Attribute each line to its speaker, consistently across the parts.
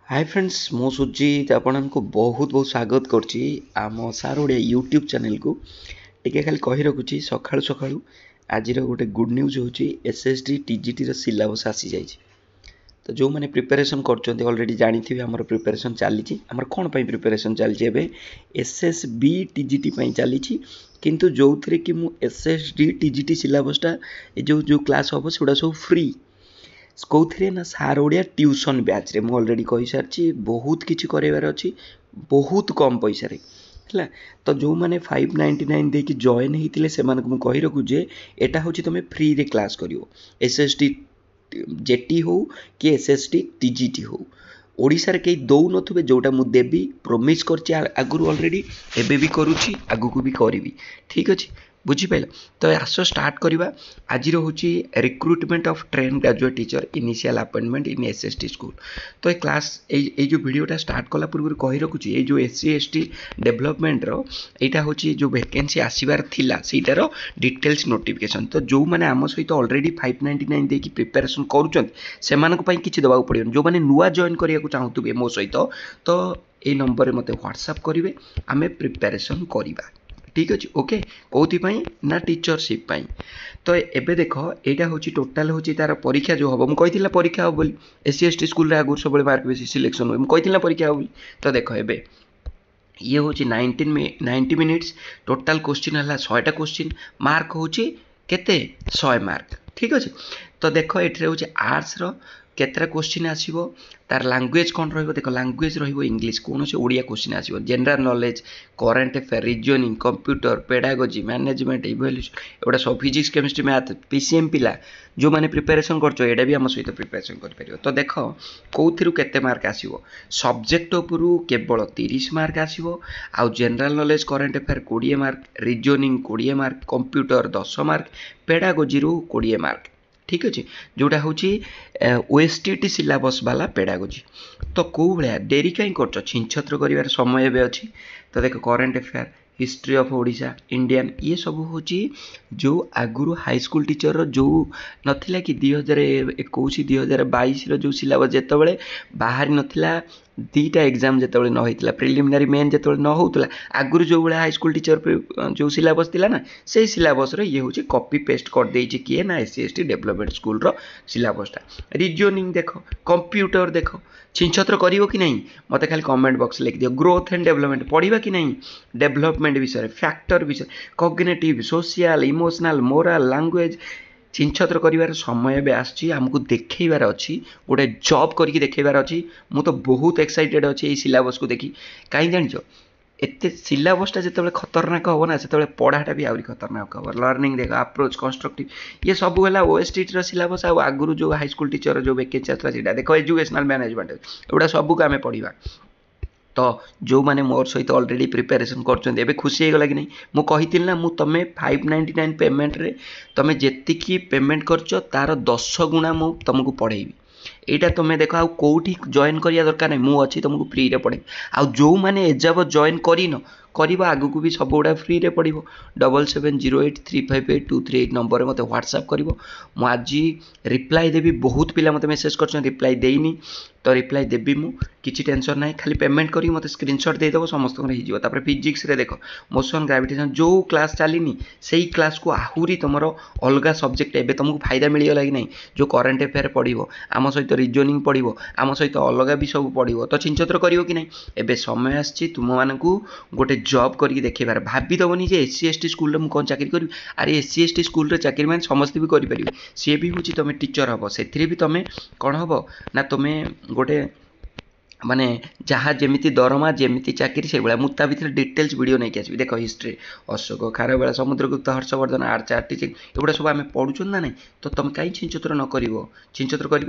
Speaker 1: Hi friends मो सुजीत आपको बहुत बहुत स्वागत करची आम सार ओडिया यूट्यूब चैनल को टिके खाली कही रखुची सकाळु सकाळु आज गोटे गुड न्यूज होची एसएसडी टीजीटी रो सिलेबस आसी जाइए। तो जो मैंने प्रिपरेशन कर ऑलरेडी जानी आमर प्रिपरेशन चली आमर कौन पर प्रिपरेशन चलती एसएसबी टीजीटी चली किंतु जो थे कि मु एसएसडी टीजीटी सिलेबसटा जो जो क्लास हम सेगुड़ा सब फ्री कौन ना सार ओडिया ट्यूशन बैच रे मु ऑलरेडी कही सारी बहुत किसी करार अच्छी बहुत कम पैसा रे है। तो जो मैंने 599 देकी जॉइन होते से कही रखुचे एटा हूँ तुम फ्री रे क्लास कर एसएसडी जेटी हो कि एसएसडी टीजीटी हो ओडिशार कई दौन थे जोटा मुझे देवी प्रोमिस कर आगु ऑलरेडी एबे भी करुच्ची आगू भी करी ठीक अच्छे बुझीपाल। तो आस स्टार्ट करवा आज हूँ recruitment of train graduate teacher initial appointment in SST school. तो ये क्लास ये जो वीडियोटा स्टार्ट कला पूर्व कही रखुची ये जो एससी एसटी डेवलपमेंट यहाँ हूँ जो वैकेंसी आसबार थिला सेटार डिटेल्स नोटिफिकेशन। तो जो मैंने आम सहित ऑलरेडी 599 देकी प्रिपेरेसन करूँ किसी देवा पड़ो जो मैंने नुआ जॉइन करने चाहूबे मो सहित तो ये नंबर में मत व्हाट्सएप करेंगे आम प्रिपेरेसन करवा ठीक अच्छे ओके कौन ना टीचरशिप तो एबे देख यहाँ हूँ टोटाल हूँ तार परीक्षा जो हम मुझे परीक्षा हम बोली एससी एसटी स्कूल आगुरी सब मार्क बेसी सिलेक्शन हुए मुझे परीक्षा हम तो देख ए ये हूँ 90 मिनिट्स टोटाल क्वेश्चन है 100टा क्वेश्चन मार्क हूँ केते 100 मार्क ठीक अच्छे। तो देख ये हूँ आर्ट्स केतरा क्वेश्चन आसो तार लैंग्वेज कौन रख लैंग्वेज इंग्लिश कौन से ओडिया क्वेश्चन आसो general knowledge current affair reasoning computer pedagogy management evaluation एगुड़ा सब फिजिक्स केमिस्ट्री मैथ पीसीएम पिला जो मैंने प्रिपेरेसन कर भी आम सहित प्रिपेरेसन कर। तो देख कौन केते मार्क आसो सब्जेक्ट उपरू केवल 30 मार्क आसो आउ general knowledge current affair 20 mark reasoning 20 mark computer 10 mark pedagogy 20 mark ठीक अच्छे जोटा हूँ ओएसटीटी सिलेबस वाला पेडागोजी। तो कौ भाया डेरी कहीं कर छिंछत्र कर समय एवं अच्छी। तो देख current affair history of Odisha Indian ये सब हूँ जो आगुरी हाई स्कूल टीचर जो नाला कि 2021 2022 जो सिलेबस जिते बाहरी नाला दीटा एग्जाम जिते न होता प्रिलिमिनारी मेन जो न होता आगुरी जो भाई हाई स्कूल टीचर जो सिलेबस थी ना से सिलेबस ये हूँ कॉपी पेस्ट कर देछि किए ना एससी एसटी डेवलपमेंट स्कूल सिलेबसटा। रिजनिंग देख कंप्यूटर देख छिंछत्र करिवो कि नहीं मत खाली कमेंट बॉक्स लिख दियो। ग्रोथ एंड डेवलपमेंट पढ़ा कि नहीं डेवलपमेंट विषय फैक्टर विषय cognitive social emotional moral language छिंछत्र कर समय भी आमको देखेबार अच्छी गोटे जॉब करके देखेबार अच्छी मु तो बहुत एक्साइटेड अच्छी ये सिलेबस को देखी कहीं जान एत सिलेबसटा जो खतरनाक हम ना से पढ़ाटा भी आहरी खतरनाक हम लर्निंग देख अप्रोच कंस्ट्रक्टिव ये सब है ओएसटी सिलेबस आगुरी जो हाई स्कूल टीचर जो वैकेंसी आता देख एजुकेशनल मैनेजमेंट एगुड़ा सबको आम पढ़ा। तो जो मैंने मोर सहित ऑलरेडी प्रिपेरेसन कर खुशी होगा कि नहीं मुझे ना मु तुम 599 पेमेंट रे तुम जी पेमेंट कर तार 10 गुणा मु तुमको पढ़ेबी यहाँ तुम्हें देख आउ कौटी जॉइन करिया दरकार नहीं मुझे तुमको फ्री रे पढ़े आउ जो मैंने एजाब जॉइन कर आगू को भी सब गुड़ा फ्री रे पढ़ो 7708358238 नंबर में मत व्हाट्सएप कर मुझे रिप्लाई देवी बहुत पिला मत मेसेज कर रिप्लाई देनी तो रिप्लाई देवी मु किसी टेंशन ना खाली पेमेंट करी मत स्क्रीनशॉट देदेव समस्त हो फिजिक्स रे देख मोशन ग्रेविटेशन जो क्लास चलनी से ही क्लास को आहरी तुम अलग सब्जेक्ट एवं तुमको फायदा मिलगला कि नहीं जो करंट अफेयर पढ़ो आम सहित रिजनिंग पढ़ो आम सहित अलग भी सब पढ़ो तो छिंछत्र कर कि नहीं एवं समय आसी तुम मानू गोटे जॉब करके देखेबार भावीदबनी जे एससी एसटी स्कूल में कौन चाकरी करी अरे एससी एसटी स्कूल चाकरी मैंने समस्त भी करें सी भी हूँ तुम टीचर हम से भी तुम कौन हम ना तुम्हें गोटे माने जहाँ जमी दरमा जमी चाकरी से भाया मुझे भर डिटेल्स वीडियो नहीं आसबि देख हिस्ट्री अशोक खारबेला समुद्रगुप्त हर्षवर्धन आर्च आर्टिचिंग एगुड़ा सब आम पढ़ुन ना नहीं तो तुम कहीं छिंछत्र न कर छिंछत्र कर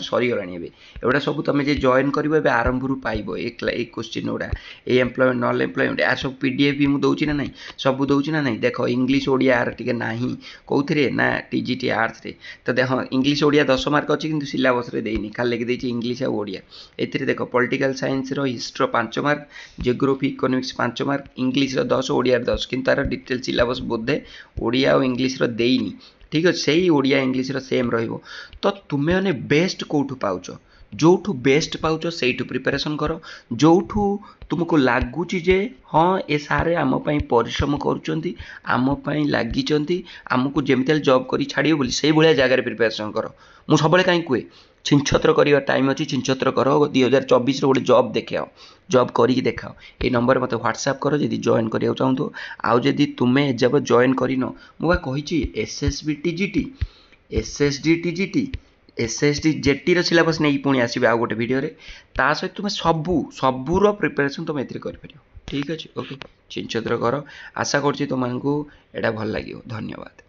Speaker 1: सरीगला एगुड़ा सब तुम जो जॉइन कर आरंभ पाइब एक क्वेश्चन गुड़ा ये एम्प्लॉयमेंट नॉन एम्प्लॉयमेंट यार सब पीडीएफ भी मुझे दूसरी ना नहीं सब दूसरी ना नहीं देख इंग्लीश ओडिया यार टे ना कौन ना टीजीटी आर्ट्स रे तो देख इंग्लीश ओडिया 10 मार्क अच्छी कि सिलेबस रे देनी खाली लिखी इंग्लीश ओडिया ए देख political science history 5 mark geography economics 5 mark English 10 Odia 10 किंतु तार डिटेल सिलेबस बोधे ओडिया और इंग्लीश देनी ठीक अच्छे से ओडिया इंग्लीश सेम रहिबो। तो तुमे मैंने बेस्ट कौटू पाउच जोठू बेस्ट पाउच से प्रिपेरेसन कर जोठू तुमको लगुच जे हाँ ए सारे आम परिश्रम करुँच आमपाई लगी आमको जमी जॉब कर छाड़े बोली से भाया जगह प्रिपेरेसन कर मुझे सब कहीं कहे छिंछत्र कर टाइम अच्छी छिंछत्र कर 2024 गोटे जॉब देखाओ जॉब करी देखाओ ये नंबर मत व्हाट्सएप कर जब जॉइन करा चाहूँ आउ जदि तुम्हें जब जॉइन करन मुझे कही SSB TGT SSD TGT SSD jetty syllabus नहीं पुणी आसवे आउ गोटे वीडियो ता सहित तुम्हें सबूर प्रिपेरेसन तुम कर ठीक अच्छे ओके छिंछत्र कर आशा कर तुमको एटा भल लगे धन्यवाद।